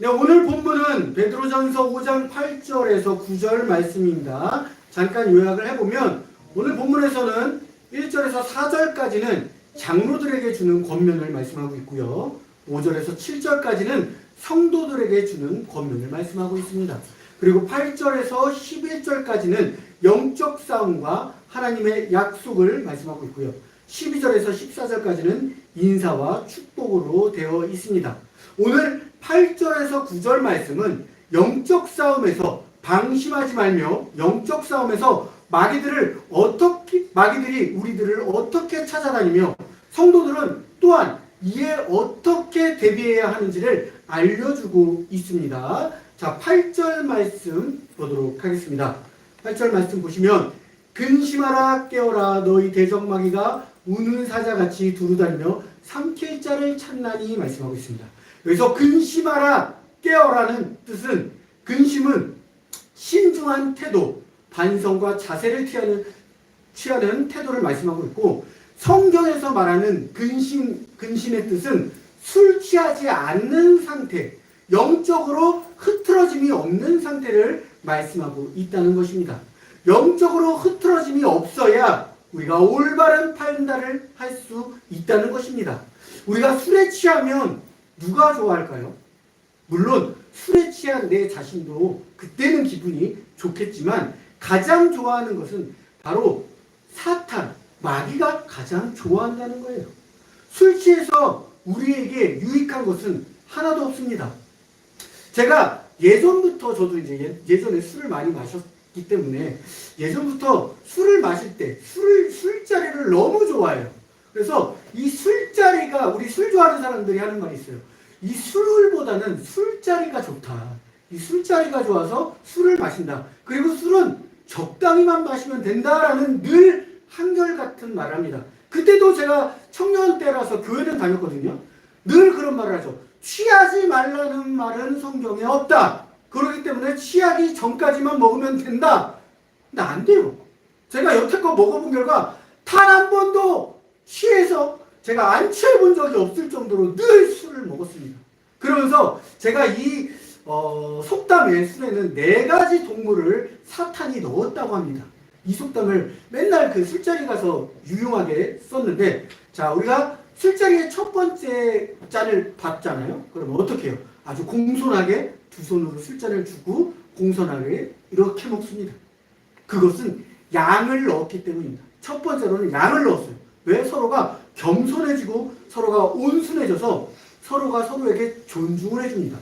네, 오늘 본문은 베드로전서 5장 8절에서 9절 말씀입니다. 잠깐 요약을 해보면 오늘 본문에서는 1절에서 4절까지는 장로들에게 주는 권면을 말씀하고 있고요. 5절에서 7절까지는 성도들에게 주는 권면을 말씀하고 있습니다. 그리고 8절에서 11절까지는 영적 싸움과 하나님의 약속을 말씀하고 있고요. 12절에서 14절까지는 인사와 축복으로 되어 있습니다. 오늘 8절에서 9절 말씀은 영적 싸움에서 방심하지 말며 영적 싸움에서 마귀들이 우리들을 어떻게 찾아다니며 성도들은 또한 이에 어떻게 대비해야 하는지를 알려주고 있습니다. 자, 8절 말씀 보도록 하겠습니다. 8절 말씀 보시면 근심하라 깨어라 너희 대적마귀가 우는 사자같이 두루다니며 삼킬 자를 찾나니 말씀하고 있습니다. 여기서 근심하라 깨어라는 뜻은 근심은 신중한 태도, 반성과 자세를 취하는 태도를 말씀하고 있고 성경에서 말하는 근심의 뜻은 술 취하지 않는 상태, 영적으로 흐트러짐이 없는 상태를 말씀하고 있다는 것입니다. 영적으로 흐트러짐이 없어야 우리가 올바른 판단을 할 수 있다는 것입니다. 우리가 술에 취하면 누가 좋아할까요? 물론 술에 취한 내 자신도 그때는 기분이 좋겠지만 가장 좋아하는 것은 바로 사탄, 마귀가 가장 좋아한다는 거예요. 술 취해서 우리에게 유익한 것은 하나도 없습니다. 제가 예전부터 저도 이제 예전에 술을 많이 마셨기 때문에 예전부터 술을 마실 때 술자리를 너무 좋아해요. 그래서 이 술자리가 우리 술 좋아하는 사람들이 하는 말이 있어요. 이 술보다는 술자리가 좋다. 이 술자리가 좋아서 술을 마신다. 그리고 술은 적당히만 마시면 된다라는 늘 한결같은 말을 합니다. 그때도 제가 청년 때라서 교회는 다녔거든요. 늘 그런 말을 하죠. 취하지 말라는 말은 성경에 없다. 그렇기 때문에 취하기 전까지만 먹으면 된다. 근데 안 돼요. 제가 여태껏 먹어본 결과 단 한 번도 취해서 제가 안 취해본 적이 없을 정도로 늘 술을 먹었습니다. 그러면서 제가 이 속담에 술에는 4가지 동물을 사탄이 넣었다고 합니다. 이 속담을 맨날 그 술자리 가서 유용하게 썼는데, 자, 우리가 술자리의 첫 번째 잔을 받잖아요. 그러면 어떻게 해요? 아주 공손하게 두 손으로 술잔을 주고 공손하게 이렇게 먹습니다. 그것은 양을 넣었기 때문입니다. 첫 번째로는 양을 넣었어요. 왜? 서로가 겸손해지고 서로가 온순해져서 서로가 서로에게 존중을 해줍니다.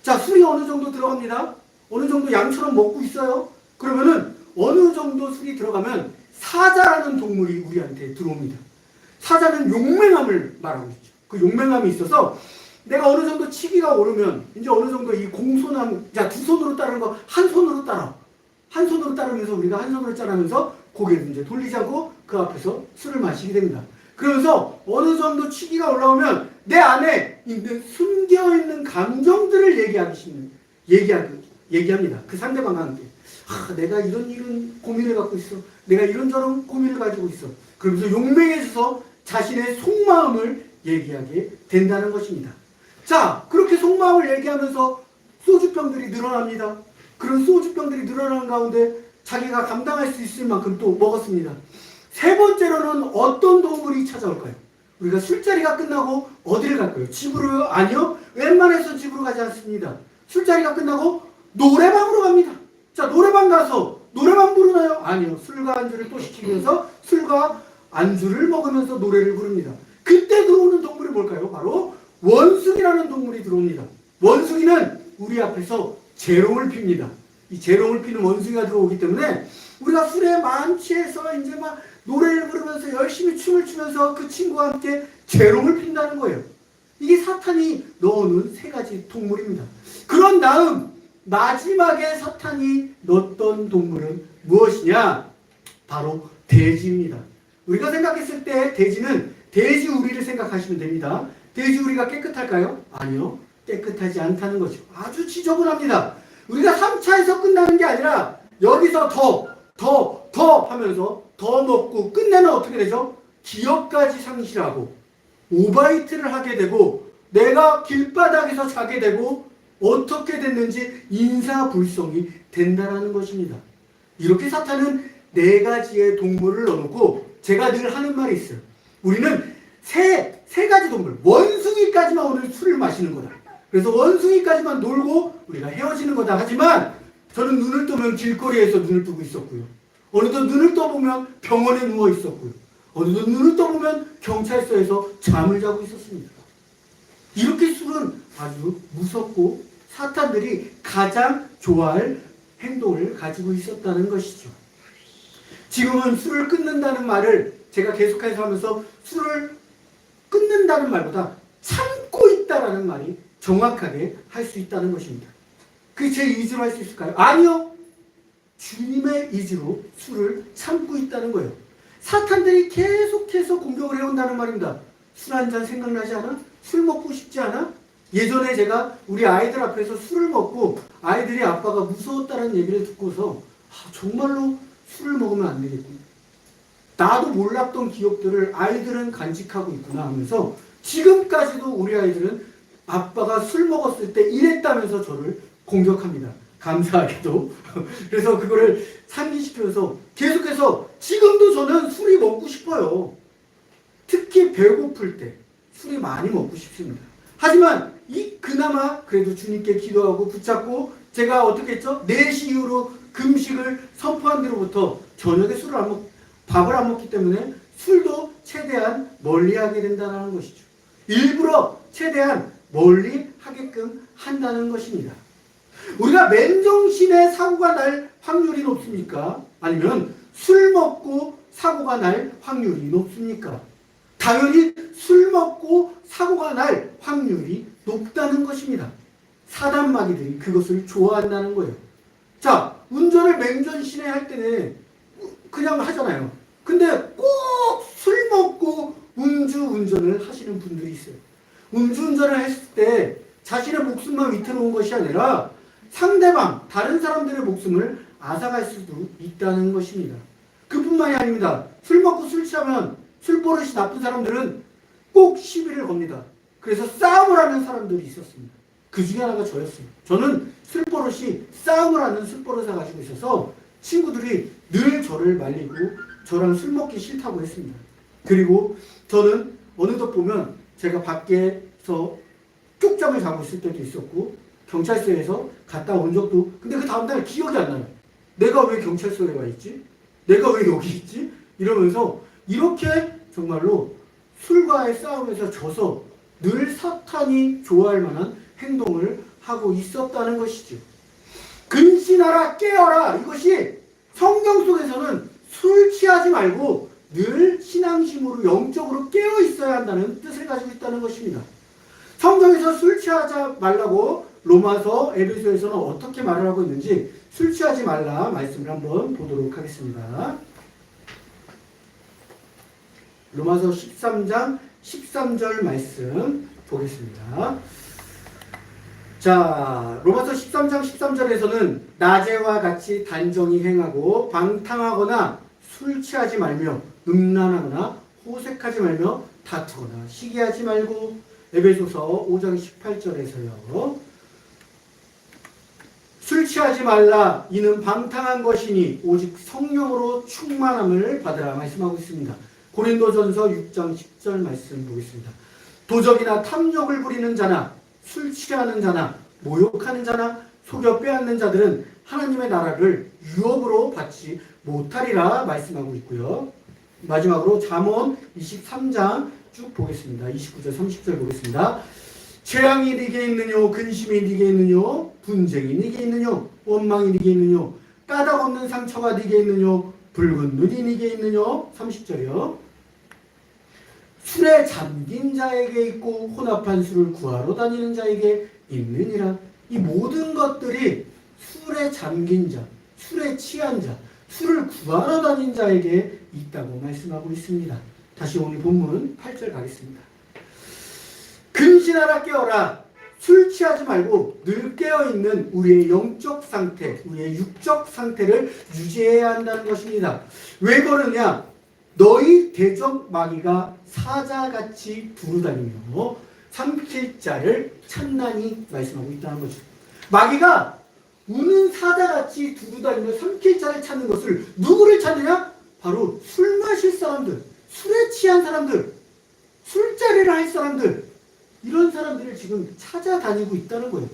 자, 술이 어느 정도 들어갑니다. 어느 정도 양처럼 먹고 있어요. 그러면은 어느 정도 술이 들어가면 사자라는 동물이 우리한테 들어옵니다. 사자는 용맹함을 말하고 있죠. 그 용맹함이 있어서 내가 어느 정도 치기가 오르면 이제 어느 정도 이 공손함, 자, 두 손으로 따르는 거 한 손으로 따라. 한 손으로 따르면서 우리가 한 손으로 따르면서 고개를 이제 돌리지 않고 그 앞에서 술을 마시게 됩니다. 그러면서 어느 정도 치기가 올라오면 내 안에 있는 숨겨있는 감정들을 얘기합니다. 그 상대방과 함께. 내가 이런 고민을 갖고 있어. 내가 이런저런 고민을 가지고 있어. 그러면서 용맹해져서 자신의 속마음을 얘기하게 된다는 것입니다. 자, 그렇게 속마음을 얘기하면서 소주병들이 늘어납니다. 그런 소주병들이 늘어나는 가운데 자기가 감당할 수 있을 만큼 또 먹었습니다. 세 번째로는 어떤 동물이 찾아올까요? 우리가 술자리가 끝나고 어디를 갈까요? 집으로요? 아니요. 웬만해서 집으로 가지 않습니다. 술자리가 끝나고 노래방으로 갑니다. 자, 노래방 가서 노래방 부르나요? 아니요. 술과 안주를 또 시키면서 술과 안주를 먹으면서 노래를 부릅니다. 그때 들어오는 동물이 뭘까요? 바로 원숭이라는 동물이 들어옵니다. 원숭이는 우리 앞에서 재롱을 핍니다. 이 재롱을 피는 원숭이가 들어오기 때문에 우리가 술에 만취해서 이제 막 노래를 부르면서 열심히 춤을 추면서 그 친구와 함께 재롱을 핀다는 거예요. 이게 사탄이 넣어놓은 3가지 동물입니다. 그런 다음 마지막에 사탄이 넣었던 동물은 무엇이냐? 바로 돼지입니다. 우리가 생각했을 때 돼지 우리를 생각하시면 됩니다. 돼지 우리가 깨끗할까요? 아니요. 깨끗하지 않다는 거죠. 아주 지저분합니다. 우리가 3차에서 끝나는 게 아니라 여기서 더 하면서 더 먹고 끝내면 어떻게 되죠? 기억까지 상실하고 오바이트를 하게 되고 내가 길바닥에서 자게 되고 어떻게 됐는지 인사불성이 된다는 것입니다. 이렇게 사탄은 네 가지의 동물을 넣어놓고 제가 늘 하는 말이 있어요. 우리는 세 가지 동물, 원숭이까지만 오늘 술을 마시는 거다. 그래서 원숭이까지만 놀고 우리가 헤어지는 거다. 하지만 저는 눈을 뜨면 길거리에서 눈을 뜨고 있었고요. 어느덧 눈을 떠보면 병원에 누워 있었고요. 어느덧 눈을 떠보면 경찰서에서 잠을 자고 있었습니다. 이렇게 술은 아주 무섭고 사탄들이 가장 좋아할 행동을 가지고 있었다는 것이죠. 지금은 술을 끊는다는 말을 제가 계속해서 하면서 술을 끊는다는 말보다 참고 있다라는 말이 정확하게 할 수 있다는 것입니다. 그게 제 의지로 할 수 있을까요? 아니요. 주님의 의지로 술을 참고 있다는 거예요. 사탄들이 계속해서 공격을 해온다는 말입니다. 술 한 잔 생각나지 않아? 술 먹고 싶지 않아? 예전에 제가 우리 아이들 앞에서 술을 먹고 아이들이 아빠가 무서웠다는 얘기를 듣고서 정말로 술을 먹으면 안 되겠구나. 나도 몰랐던 기억들을 아이들은 간직하고 있구나 하면서 지금까지도 우리 아이들은 아빠가 술 먹었을 때 이랬다면서 저를 공격합니다. 감사하게도. 그래서 그거를 상기시켜서 계속해서 지금도 저는 술이 먹고 싶어요. 특히 배고플 때 술이 많이 먹고 싶습니다. 하지만 그나마 그래도 주님께 기도하고 붙잡고 제가 어떻게 했죠? 4시 이후로 금식을 선포한 뒤로부터 저녁에 밥을 안 먹기 때문에 술도 최대한 멀리하게 된다는 것이죠. 일부러 최대한 멀리 하게끔 한다는 것입니다. 우리가 맨정신에 사고가 날 확률이 높습니까? 아니면 술 먹고 사고가 날 확률이 높습니까? 당연히 술 먹고 사고가 날 확률이 높다는 것입니다. 사단마귀들이 그것을 좋아한다는 거예요. 자, 운전을 맨정신에 할 때는 그냥 하잖아요. 근데 꼭 술 먹고 운전을 하시는 분들이 있어요. 운전을 했을 때 자신의 목숨만 위태로운 것이 아니라 상대방, 다른 사람들의 목숨을 앗아갈 수도 있다는 것입니다. 그뿐만이 아닙니다. 술 먹고 술 취하면 술버릇이 나쁜 사람들은 꼭 시비를 겁니다. 그래서 싸움을 하는 사람들이 있었습니다. 그 중에 하나가 저였어요. 저는 술버릇이 싸움을 하는 술버릇을 가지고 있어서 친구들이 늘 저를 말리고 저랑 술 먹기 싫다고 했습니다. 그리고 저는 어느덧 보면 제가 밖에서 쪽잠을 자고 있을 때도 있었고 경찰서에서 갔다 온 적도 근데 그 다음날 기억이 안 나요. 내가 왜 경찰서에 와 있지? 내가 왜 여기 있지? 이러면서 이렇게 정말로 술과의 싸움에서 져서 늘 사탄이 좋아할 만한 행동을 하고 있었다는 것이죠. 근신하라 깨어라 이것이 성경 속에서는 술 취하지 말고 늘 신앙심으로 영적으로 깨어 있어야 한다는 뜻을 가지고 있다는 것입니다. 성경에서 술 취하지 말라고 로마서 에베소에서는 어떻게 말을 하고 있는지 술 취하지 말라 말씀을 한번 보도록 하겠습니다. 로마서 13장 13절 말씀 보겠습니다. 자, 로마서 13장 13절에서는 낮에와 같이 단정히 행하고 방탕하거나 술 취하지 말며 음란하거나 호색하지 말며 다투거나 시기하지 말고 에베소서 5장 18절에서요. 술 취하지 말라 이는 방탕한 것이니 오직 성령으로 충만함을 받으라 말씀하고 있습니다. 고린도전서 6장 10절 말씀 보겠습니다. 도적이나 탐욕을 부리는 자나 술 취하는 자나 모욕하는 자나 속여 빼앗는 자들은 하나님의 나라를 유업으로 받지 못하리라 말씀하고 있고요. 마지막으로 잠언 23장 쭉 보겠습니다. 29절 30절 보겠습니다. 재앙이 네게 있느뇨 근심이 네게 있느뇨 분쟁이 네게 있느뇨 원망이 네게 있느뇨 까닭 없는 상처가 네게 있느뇨 붉은 눈이 네게 있느뇨 30절이요. 술에 잠긴 자에게 있고 혼합한 술을 구하러 다니는 자에게 있느니라. 이 모든 것들이 술에 잠긴 자, 술에 취한 자, 술을 구하러 다닌 자에게 있다고 말씀하고 있습니다. 다시 오늘 본문 8절 가겠습니다. 근신하라 깨어라. 술 취하지 말고 늘 깨어있는 우리의 영적 상태, 우리의 육적 상태를 유지해야 한다는 것입니다. 왜 그러냐? 너희 대적 마귀가 사자같이 두루다니며 삼킬 자를 찬란히 말씀하고 있다는 거죠. 마귀가 우는 사자같이 두루다니며 삼킬 자를 찾는 것을 누구를 찾느냐? 바로 술 마실 사람들, 술에 취한 사람들, 술자리를 할 사람들, 이런 사람들을 지금 찾아다니고 있다는 거예요.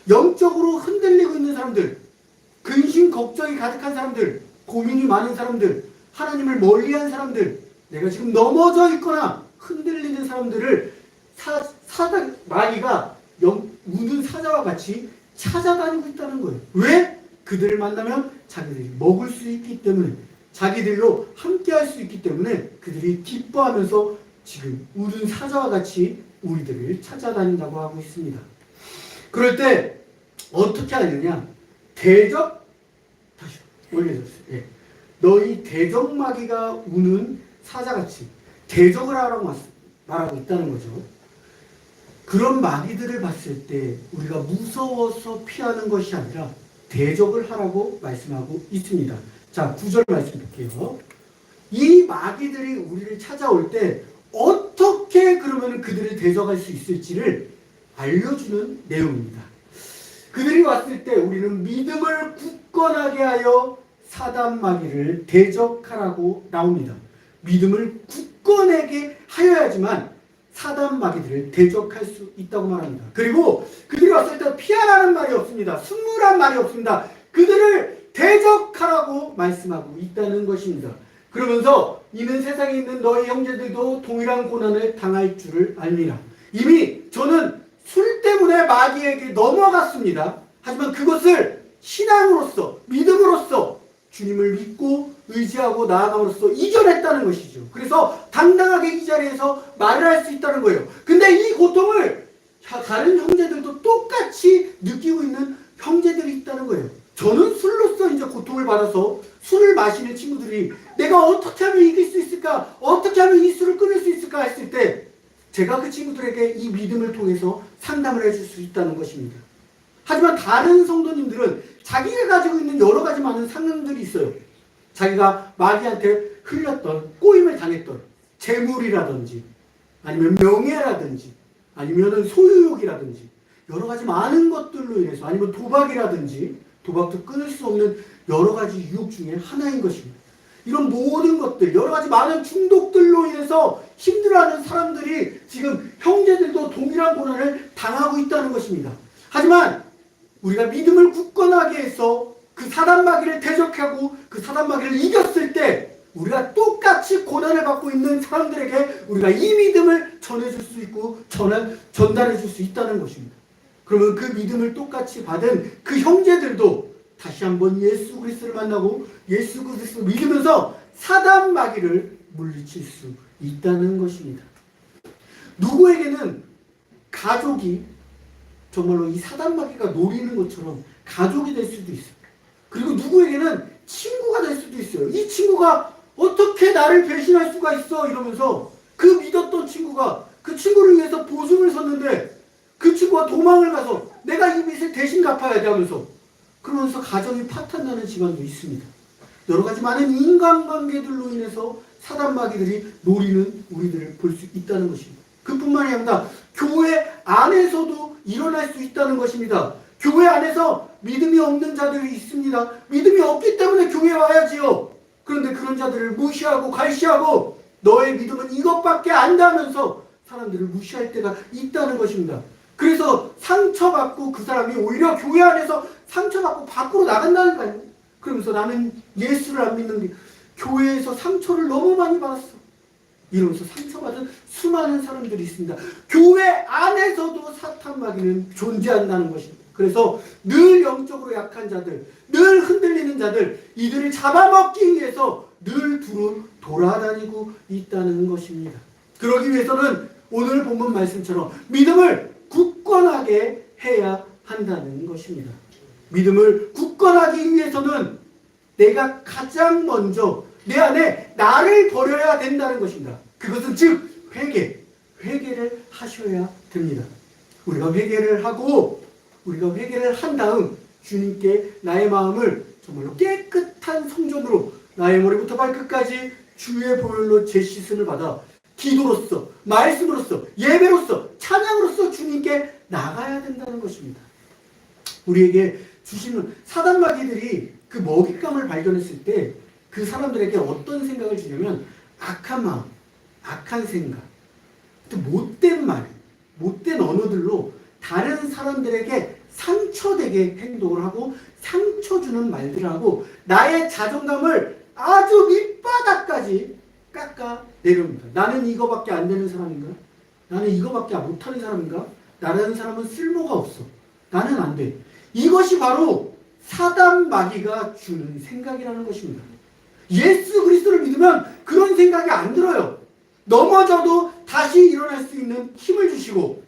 영적으로 흔들리고 있는 사람들, 근심 걱정이 가득한 사람들, 고민이 많은 사람들, 하나님을 멀리한 사람들, 내가 지금 넘어져 있거나 흔들리는 사람들을 마귀가 우는 사자와 같이 찾아다니고 있다는 거예요. 왜? 그들을 만나면 자기들이 먹을 수 있기 때문에, 자기들로 함께할 수 있기 때문에 그들이 기뻐하면서 지금 우는 사자와 같이 우리들을 찾아다닌다고 하고 있습니다. 그럴 때 어떻게 하느냐? 다시 올려줬어요. 예. 너희 대적마귀가 우는 사자같이 대적을 하라고 말하고 있다는 거죠. 그런 마귀들을 봤을 때 우리가 무서워서 피하는 것이 아니라 대적을 하라고 말씀하고 있습니다. 자, 9절 말씀 볼게요. 이 마귀들이 우리를 찾아올 때 어떻게 그러면 그들을 대적할 수 있을지를 알려주는 내용입니다. 그들이 왔을 때 우리는 믿음을 굳건하게 하여 사단 마귀를 대적하라고 나옵니다. 믿음을 굳건하게 하여야지만 사단 마귀들을 대적할 수 있다고 말합니다. 그리고 그들이 왔을 때 피하라는 말이 없습니다. 승무란 말이 없습니다. 그들을 대적하라고 말씀하고 있다는 것입니다. 그러면서 이는 세상에 있는 너희 형제들도 동일한 고난을 당할 줄을 알미라. 이미 저는 술 때문에 마귀에게 넘어갔습니다. 하지만 그것을 신앙으로서, 믿음으로써 주님을 믿고 의지하고 나아감으로써 이겨냈다는 것이죠. 그래서 당당하게 이 자리에서 말을 할 수 있다는 거예요. 근데 이 고통을 다른 형제들도 똑같이 느끼고 있는 형제들이 있다는 거예요. 저는 술로서 이제 고통을 받아서 술을 마시는 친구들이 내가 어떻게 하면 이길 수 있을까? 어떻게 하면 이 술을 끊을 수 있을까? 했을 때 제가 그 친구들에게 이 믿음을 통해서 상담을 해줄 수 있다는 것입니다. 하지만 다른 성도님들은 자기가 가지고 있는 여러 가지 많은 상황들이 있어요. 자기가 마귀한테 흘렸던, 꼬임을 당했던 재물이라든지 아니면 명예라든지 아니면 소유욕이라든지 여러 가지 많은 것들로 인해서 아니면 도박이라든지 도박도 끊을 수 없는 여러 가지 유혹 중에 하나인 것입니다. 이런 모든 것들, 여러 가지 많은 중독들로 인해서 힘들어하는 사람들이 지금 형제들도 동일한 고난을 당하고 있다는 것입니다. 하지만 우리가 믿음을 굳건하게 해서 그 사단 마귀를 대적하고 그 사단 마귀를 이겼을 때 우리가 똑같이 고난을 받고 있는 사람들에게 우리가 이 믿음을 전해줄 수 있고 전달해 줄 수 있다는 것입니다. 그러면 그 믿음을 똑같이 받은 그 형제들도 다시 한번 예수 그리스도를 만나고 예수 그리스도를 믿으면서 사단 마귀를 물리칠 수 있다는 것입니다. 누구에게는 가족이 정말로 이 사단 마귀가 노리는 것처럼 가족이 될 수도 있어요. 그리고 누구에게는 친구가 될 수도 있어요. 이 친구가 어떻게 나를 배신할 수가 있어 이러면서 그 믿었던 친구가 그 친구를 위해서 보증을 섰는데 그 친구가 도망을 가서 내가 이 빚을 대신 갚아야 돼 하면서 그러면서 가정이 파탄나는 집안도 있습니다. 여러 가지 많은 인간관계들로 인해서 사단 마귀들이 노리는 우리들을 볼 수 있다는 것입니다. 그뿐만이 아니라 교회 안에서도 일어날 수 있다는 것입니다. 교회 안에서 믿음이 없는 자들이 있습니다. 믿음이 없기 때문에 교회에 와야지요. 그런데 그런 자들을 무시하고 갈시하고 너의 믿음은 이것밖에 안 다면서 사람들을 무시할 때가 있다는 것입니다. 그래서 상처받고 그 사람이 오히려 교회 안에서 상처받고 밖으로 나간다는 거예요. 그러면서 나는 예수를 안 믿는데 교회에서 상처를 너무 많이 받았어. 이러면서 상처받은 수많은 사람들이 있습니다. 교회 안에서도 사탄 마귀는 존재한다는 것입니다. 그래서 늘 영적으로 약한 자들, 늘 흔들리는 자들, 이들을 잡아먹기 위해서 늘 두루 돌아다니고 있다는 것입니다. 그러기 위해서는 오늘 본문 말씀처럼 믿음을 굳건하게 해야 한다는 것입니다. 믿음을 굳건하기 위해서는 내가 가장 먼저 내 안에 나를 버려야 된다는 것입니다. 그것은 즉 회개를 하셔야 됩니다. 우리가 회개를 하고 우리가 회개를 한 다음 주님께 나의 마음을 정말로 깨끗한 성전으로 나의 머리부터 발끝까지 주의 보혈로 제씻음을 받아 기도로서 말씀으로서 예배로서 찬양으로서 주님께 나가야 된다는 것입니다. 우리에게 주시는 사단마귀들이 그 먹잇감을 발견했을 때 그 사람들에게 어떤 생각을 주냐면 악한 마음, 악한 생각, 또 못된 말, 못된 언어들로 다른 사람들에게 상처되게 행동을 하고 상처 주는 말들을 하고 나의 자존감을 아주 밑바닥까지 깎아 내려옵니다. 나는 이거밖에 안 되는 사람인가? 나는 이거밖에 못하는 사람인가? 나라는 사람은 쓸모가 없어. 나는 안 돼. 이것이 바로 사단 마귀가 주는 생각이라는 것입니다. 예수 그리스도를 믿으면 그런 생각이 안 들어요. 넘어져도 다시 일어날 수 있는 힘을 주시고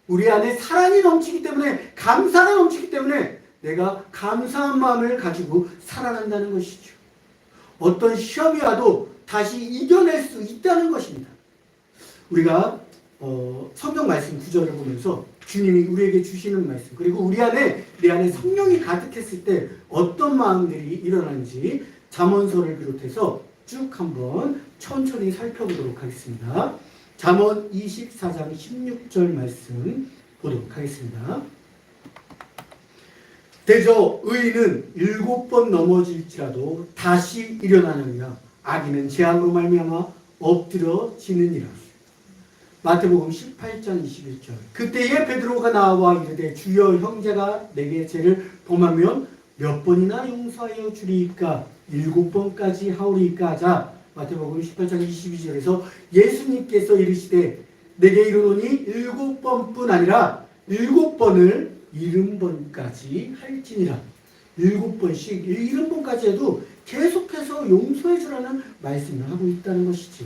우리 안에 사랑이 넘치기 때문에 감사가 넘치기 때문에 내가 감사한 마음을 가지고 살아간다는 것이죠. 어떤 시험이 와도 다시 이겨낼 수 있다는 것입니다. 우리가 성경 말씀 구절을 보면서 주님이 우리에게 주시는 말씀 그리고 우리 안에 내 안에 성령이 가득했을 때 어떤 마음들이 일어나는지 잠언서를 비롯해서 쭉 한번 천천히 살펴보도록 하겠습니다. 잠언 24장 16절 말씀 보도록 하겠습니다. 대저 의인은 7번 넘어질지라도 다시 일어나느니라. 악인은 재앙으로 말미암아 엎드러지느니라. 마태복음 18장 21절. 그때에 베드로가 나와 이르되 주여 형제가 내게 죄를 범하면 몇 번이나 용서하여 주리이까 7번까지 하오리이까 하자. 마태복음 18장 22절에서 예수님께서 이르시되 내게 이르노니 7번뿐 아니라 7번을 70번까지 할지니라. 7번씩 70번까지 해도 계속해서 용서해 주라는 말씀을 하고 있다는 것이죠.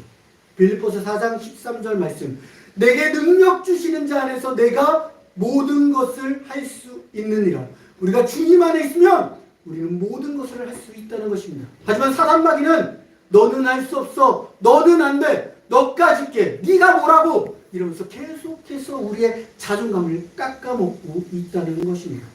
빌립보서 4장 13절 말씀. 내게 능력 주시는 자 안에서 내가 모든 것을 할 수 있느니라. 우리가 주님 안에 있으면 우리는 모든 것을 할 수 있다는 것입니다. 하지만 사단마귀는 너는 할 수 없어. 너는 안 돼. 너까지 깨. 네가 뭐라고. 이러면서 계속해서 우리의 자존감을 깎아먹고 있다는 것입니다.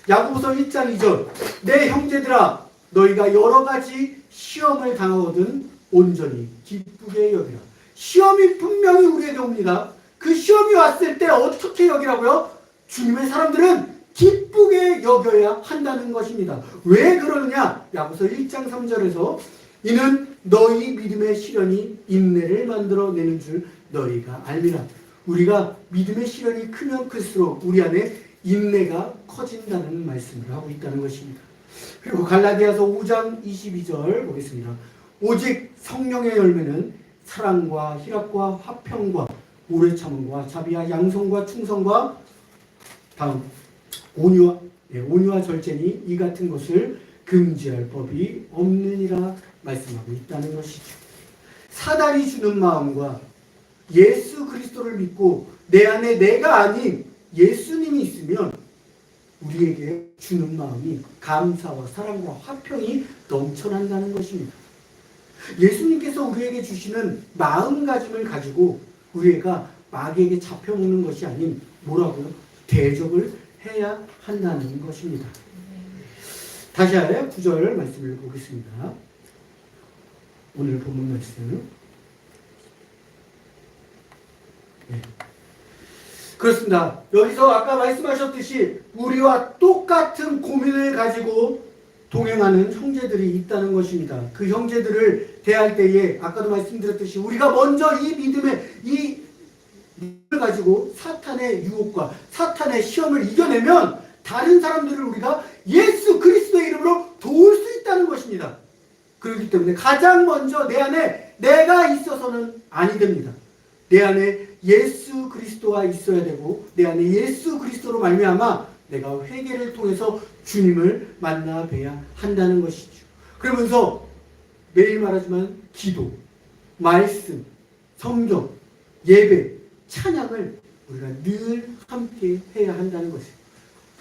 야고보서 1장 2절. 내 형제들아 너희가 여러 가지 시험을 당하거든 온전히 기쁘게 여기라. 시험이 분명히 우리에게 옵니다. 그 시험이 왔을 때 어떻게 여기라고요? 주님의 사람들은 기쁘게 여겨야 한다는 것입니다. 왜 그러느냐? 야고보서 1장 3절에서 이는 너희 믿음의 시련이 인내를 만들어내는 줄 너희가 알미라. 우리가 믿음의 시련이 크면 클수록 우리 안에 인내가 커진다는 말씀을 하고 있다는 것입니다. 그리고 갈라디아서 5장 22절 보겠습니다. 오직 성령의 열매는 사랑과 희락과 화평과 오래 참음과 자비와 양성과 충성과 다음 온유와 절제니 이 같은 것을 금지할 법이 없느니라 말씀하고 있다는 것이죠. 사단이 주는 마음과 예수 그리스도를 믿고 내 안에 내가 아닌 예수님이 있으면 우리에게 주는 마음이 감사와 사랑과 화평이 넘쳐난다는 것입니다. 예수님께서 우리에게 주시는 마음가짐을 가지고 우리가 마귀에게 잡혀먹는 것이 아닌 뭐라고요? 대적을 해야 한다는 것입니다. 다시 한번 9절 말씀을 보겠습니다. 오늘 본문 말씀. 네. 그렇습니다. 여기서 아까 말씀하셨듯이 우리와 똑같은 고민을 가지고 동행하는 형제들이 있다는 것입니다. 그 형제들을 대할 때에 아까도 말씀드렸듯이 우리가 먼저 이 믿음의 이 믿음을 가지고 사탄의 유혹과 사탄의 시험을 이겨내면 다른 사람들을 우리가 예수 그리스도의 이름으로 도울 수 있다는 것입니다. 그렇기 때문에 가장 먼저 내 안에 내가 있어서는 아니 됩니다. 내 안에 예수 그리스도가 있어야 되고 내 안에 예수 그리스도로 말미암아 내가 회개를 통해서 주님을 만나 뵈야 한다는 것이죠. 그러면서 매일 말하지만 기도, 말씀, 성경, 예배, 찬양을 우리가 늘 함께 해야 한다는 것이에요.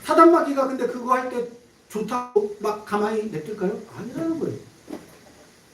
사단마귀가 근데 그거 할 때 좋다고 막 가만히 냅둘까요? 아니라는 거예요.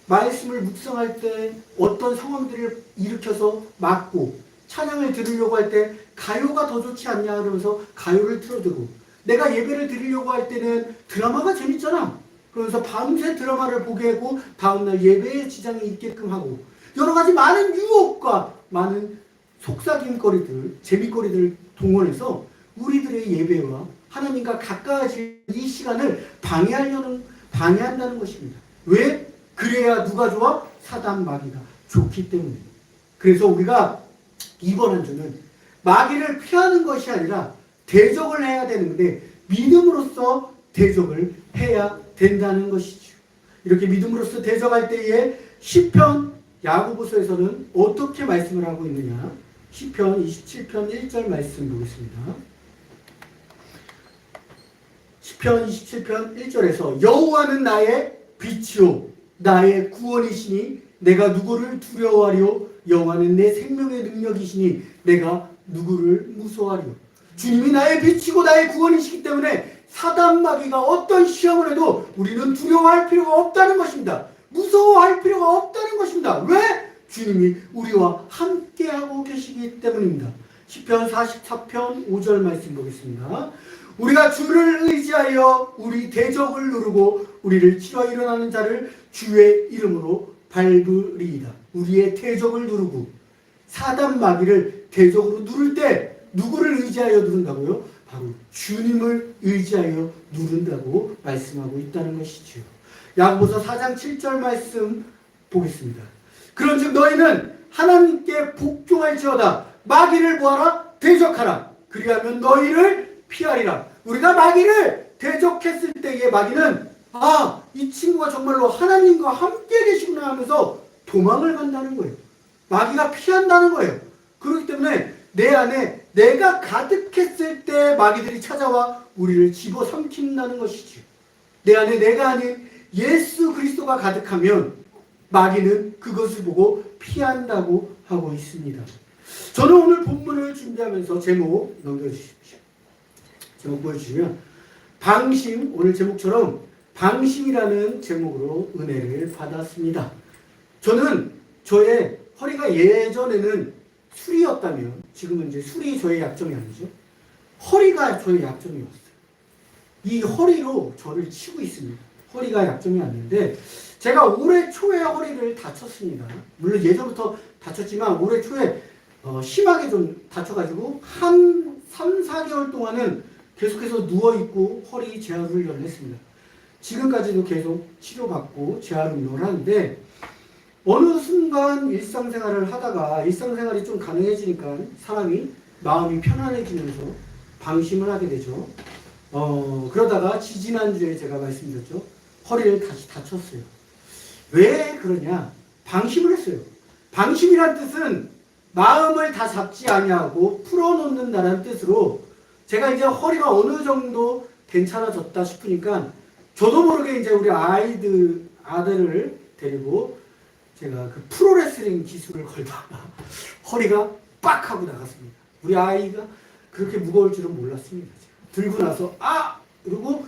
말씀을 묵상할 때 어떤 상황들을 일으켜서 막고 찬양을 들으려고 할 때 가요가 더 좋지 않냐 그러면서 가요를 틀어두고 내가 예배를 드리려고 할 때는 드라마가 재밌잖아. 그러면서 밤새 드라마를 보게 하고 다음날 예배에 지장이 있게끔 하고 여러 가지 많은 유혹과 많은 속삭임거리들, 재미거리들을 동원해서 우리들의 예배와 하나님과 가까워질 이 시간을 방해한다는 것입니다. 왜? 그래야 누가 좋아? 사단 마귀가 좋기 때문에. 그래서 우리가 이번 한 주는 마귀를 피하는 것이 아니라 대적을 해야 되는데 믿음으로써 대적을 해야 된다는 것이죠. 이렇게 믿음으로써 대적할 때에 시편 야고보서에서는 어떻게 말씀을 하고 있느냐? 시편 27편 1절 말씀 보겠습니다. 시편 27편 1절에서 여호와는 나의 빛이요 나의 구원이시니 내가 누구를 두려워하리요? 여호와는 내 생명의 능력이시니 내가 누구를 무서워하리요? 주님이 나의 빛이고 나의 구원이시기 때문에 사단 마귀가 어떤 시험을 해도 우리는 두려워할 필요가 없다는 것입니다. 무서워할 필요가 없다는 것입니다. 왜? 주님이 우리와 함께하고 계시기 때문입니다. 시편 44편 5절 말씀 보겠습니다. 우리가 주를 의지하여 우리 대적을 누르고 우리를 치러 일어나는 자를 주의 이름으로 밟으리이다. 우리의 대적을 누르고 사단 마귀를 대적으로 누를 때 누구를 의지하여 누른다고요? 바로 주님을 의지하여 누른다고 말씀하고 있다는 것이지요. 야고보서 4장 7절 말씀 보겠습니다. 그런즉 너희는 하나님께 복종할지어다. 마귀를 뭐하라? 대적하라. 그리하면 너희를 피하리라. 우리가 마귀를 대적했을 때의 마귀는 이 친구가 정말로 하나님과 함께 계시구나 하면서 도망을 간다는 거예요. 마귀가 피한다는 거예요. 그렇기 때문에 내 안에 내가 가득했을 때 마귀들이 찾아와 우리를 집어삼킨다는 것이지. 내 안에 내가 아닌 예수 그리스도가 가득하면 마귀는 그것을 보고 피한다고 하고 있습니다. 저는 오늘 본문을 준비하면서 제목 넘겨주십시오. 제목 보여주시면 방심, 오늘 제목처럼 방심이라는 제목으로 은혜를 받았습니다. 저는 저의 허리가 예전에는 술이었다면 지금은 이제 술이 저의 약점이 아니죠. 허리가 저의 약점이었어요. 이 허리로 저를 치고 있습니다. 허리가 약점이 아닌데 제가 올해 초에 허리를 다쳤습니다. 물론 예전부터 다쳤지만 올해 초에 심하게 좀 다쳐가지고 한 3, 4개월 동안은 계속해서 누워있고 허리 재활 훈련을 했습니다. 지금까지도 계속 치료받고 재활 운동을 하는데 어느 순간 일상생활을 하다가 일상생활이 좀 가능해지니까 사람이 마음이 편안해지면서 방심을 하게 되죠. 그러다가 지지난주에 제가 말씀드렸죠. 허리를 다시 다쳤어요. 왜 그러냐? 방심을 했어요. 방심이란 뜻은 마음을 다 잡지 아니하고 풀어놓는다는 뜻으로 제가 이제 허리가 어느 정도 괜찮아졌다 싶으니까 저도 모르게 이제 우리 아들을 데리고 제가 그 프로레슬링 기술을 걸다가 허리가 빡 하고 나갔습니다. 우리 아이가 그렇게 무거울 줄은 몰랐습니다. 들고 나서 그리고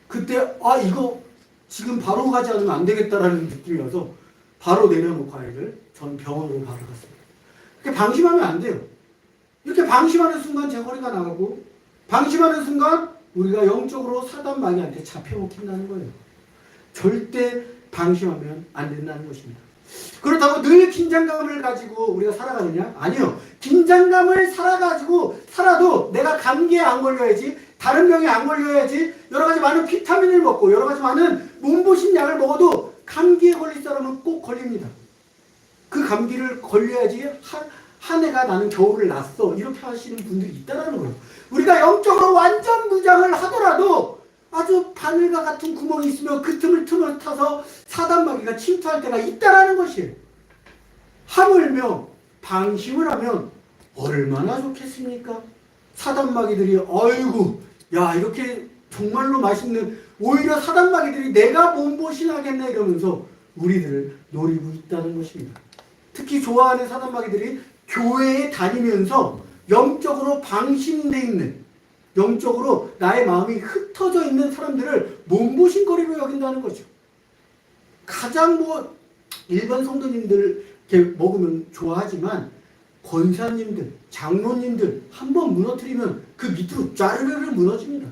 그때 이거 지금 바로 가지 않으면 안 되겠다라는 느낌이어서 바로 내려놓고 아이를 전 병원으로 바로 갔습니다. 이렇게 방심하면 안 돼요. 이렇게 방심하는 순간 제 허리가 나가고 방심하는 순간 우리가 영적으로 사단 마귀한테 잡혀먹힌다는 거예요. 절대 방심하면 안 된다는 것입니다. 그렇다고 늘 긴장감을 가지고 우리가 살아가느냐? 아니요. 긴장감을 살아도 내가 감기에 안 걸려야지, 다른 병에 안 걸려야지, 여러 가지 많은 비타민을 먹고 여러 가지 많은 몸보신 약을 먹어도 감기에 걸릴 사람은 꼭 걸립니다. 그 감기를 걸려야지 한 해가 나는 겨울을 났어. 이렇게 하시는 분들이 있다는 거예요. 우리가 영적으로 완전 무장을 하더라도 아주 바늘과 같은 구멍이 있으면 그 틈을 타서 사단 마귀가 침투할 때가 있다라는 것이에요. 하물며 방심을 하면 얼마나 좋겠습니까? 사단 마귀들이 이렇게 정말로 맛있는 오히려 사단 마귀들이 내가 몸보신하겠네 이러면서 우리들을 노리고 있다는 것입니다. 특히 좋아하는 사단 마귀들이 교회에 다니면서 영적으로 방심돼 있는, 영적으로 나의 마음이 흩어져 있는 사람들을 몸보신거리로 여긴다는 거죠. 가장 일반 성도님들 이렇게 먹으면 좋아하지만 권사님들, 장로님들 한번 무너뜨리면 그 밑으로 짜르르르 무너집니다.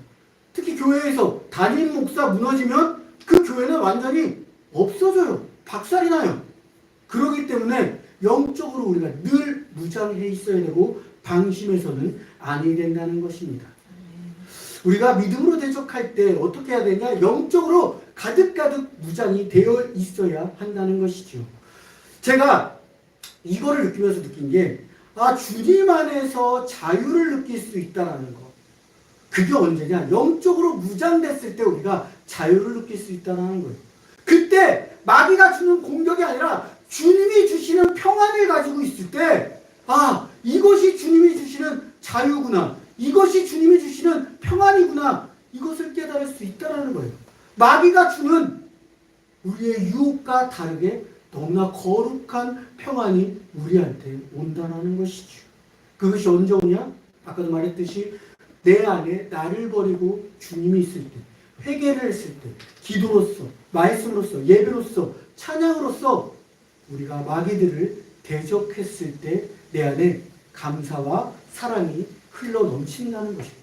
특히 교회에서 담임 목사 무너지면 그 교회는 완전히 없어져요. 박살이 나요. 그렇기 때문에 영적으로 우리가 늘 무장해 있어야 되고 방심해서는 아니 된다는 것입니다. 우리가 믿음으로 대적할 때 어떻게 해야 되냐? 영적으로 가득가득 무장이 되어 있어야 한다는 것이죠. 제가 이거를 느끼면서 느낀 게, 주님 안에서 자유를 느낄 수 있다는 거. 그게 언제냐? 영적으로 무장됐을 때 우리가 자유를 느낄 수 있다는 거예요. 그때 마귀가 주는 공격이 아니라 주님이 주시는 평안을 가지고 있을 때, 이것이 주님이 주시는 자유구나. 이것이 주님이 주시는 평안이구나. 이것을 깨달을 수 있다는 거예요. 마귀가 주는 우리의 유혹과 다르게 너무나 거룩한 평안이 우리한테 온다는 것이죠. 그것이 언제 오냐? 아까도 말했듯이 내 안에 나를 버리고 주님이 있을 때, 회개를 했을 때, 기도로서, 말씀으로서, 예배로서, 찬양으로서 우리가 마귀들을 대적했을 때 내 안에 감사와 사랑이 흘러 넘친다는 것입니다.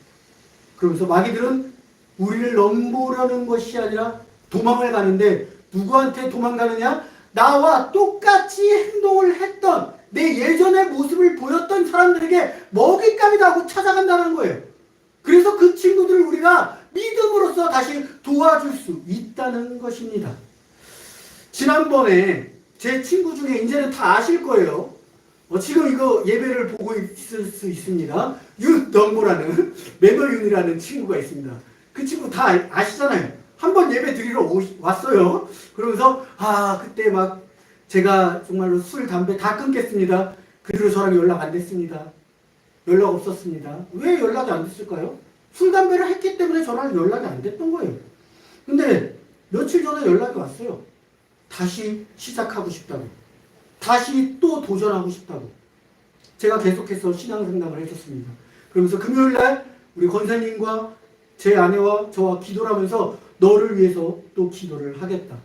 그러면서 마귀들은 우리를 넘보려는 것이 아니라 도망을 가는데, 누구한테 도망가느냐? 나와 똑같이 행동을 했던, 내 예전의 모습을 보였던 사람들에게 먹잇감이다 하고 찾아간다는 거예요. 그래서 그 친구들을 우리가 믿음으로써 다시 도와줄 수 있다는 것입니다. 지난번에 제 친구 중에 이제는 다 아실 거예요. 지금 이거 예배를 보고 있을 수 있습니다. 윤덕모라는 매너윤이라는 친구가 있습니다. 그 친구 다 아시잖아요. 한번 예배 드리러 왔어요. 그러면서 그때 막 제가 정말로 술, 담배 다 끊겠습니다. 그리고 저랑 연락 안 됐습니다. 연락 없었습니다. 왜 연락이 안 됐을까요? 술, 담배를 했기 때문에 저랑 연락이 안 됐던 거예요. 근데 며칠 전에 연락이 왔어요. 다시 시작하고 싶다고. 다시 또 도전하고 싶다고. 제가 계속해서 신앙 상담을 해줬습니다. 그러면서 금요일날 우리 권사님과 제 아내와 저와 기도를 하면서 너를 위해서 또 기도를 하겠다.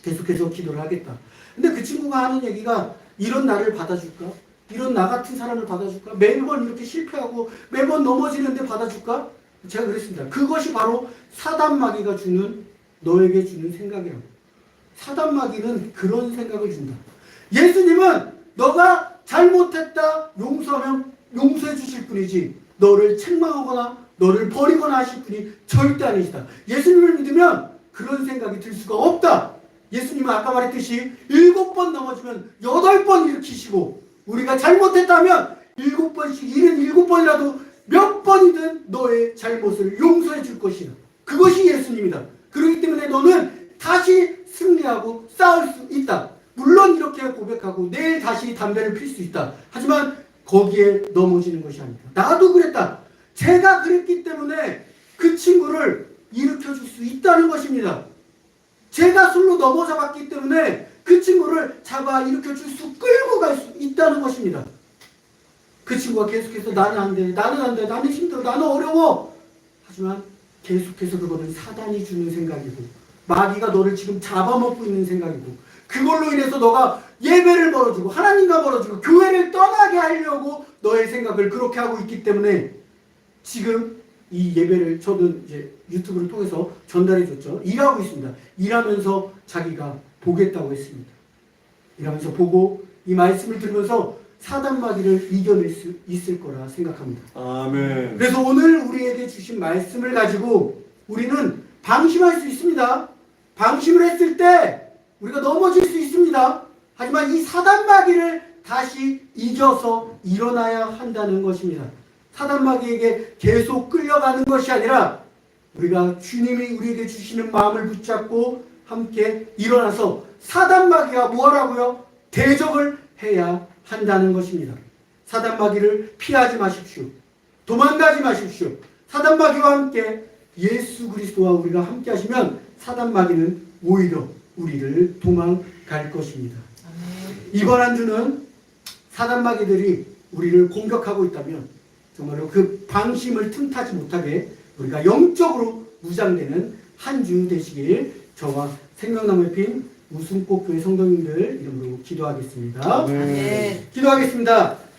계속해서 기도를 하겠다. 근데 그 친구가 하는 얘기가, 이런 나를 받아줄까? 이런 나 같은 사람을 받아줄까? 매번 이렇게 실패하고 매번 넘어지는데 받아줄까? 제가 그랬습니다. 그것이 바로 사단마귀가 주는, 너에게 주는 생각이라고. 사단마귀는 그런 생각을 준다. 예수님은 너가 잘못했다 용서하면 용서해 주실 분이지, 너를 책망하거나 너를 버리거나 하실 분이 절대 아니시다. 예수님을 믿으면 그런 생각이 들 수가 없다. 예수님은 아까 말했듯이 7번 넘어지면 8번 일으키시고, 우리가 잘못했다면 7번씩 77번이라도 몇 번이든 너의 잘못을 용서해 줄 것이다. 그것이 예수님이다. 그렇기 때문에 너는 다시 승리하고 싸울 수 있다. 물론 이렇게 고백하고 내일 다시 담배를 필 수 있다. 하지만 거기에 넘어지는 것이 아니다. 나도 그랬다. 제가 그랬기 때문에 그 친구를 일으켜줄 수 있다는 것입니다. 제가 술로 넘어져봤기 때문에 그 친구를 잡아 일으켜줄 수, 끌고 갈 수 있다는 것입니다. 그 친구가 계속해서 나는 안 돼, 나는 안 돼, 나는 힘들어, 나는 어려워. 하지만 계속해서 그거는 사단이 주는 생각이고, 마귀가 너를 지금 잡아먹고 있는 생각이고, 그걸로 인해서 너가 예배를 멀어지고 하나님과 멀어지고 교회를 떠나게 하려고 너의 생각을 그렇게 하고 있기 때문에 지금 이 예배를 저는 이제 유튜브를 통해서 전달해 줬죠. 일하고 있습니다. 일하면서 자기가 보겠다고 했습니다. 일하면서 보고 이 말씀을 들으면서 사단마귀를 이겨낼 수 있을 거라 생각합니다. 아멘. 그래서 오늘 우리에게 주신 말씀을 가지고 우리는 방심할 수 있습니다. 방심을 했을 때 우리가 넘어질 수 있습니다. 하지만 이 사단마귀를 다시 이겨서 일어나야 한다는 것입니다. 사단마귀에게 계속 끌려가는 것이 아니라 우리가 주님이 우리에게 주시는 마음을 붙잡고 함께 일어나서 사단마귀가 뭐라고요? 대적을 해야 한다는 것입니다. 사단마귀를 피하지 마십시오. 도망가지 마십시오. 사단마귀와 함께 예수 그리스도와 우리가 함께 하시면 사단마귀는 오히려 우리를 도망갈 것입니다. 이번 한 주는 사단마귀들이 우리를 공격하고 있다면 정말로 그 방심을 틈타지 못하게 우리가 영적으로 무장되는 한 주 되시길 저와 생명나무의 핀 웃음꽃 교회 성도님들 이름으로 기도하겠습니다. 네. 기도하겠습니다.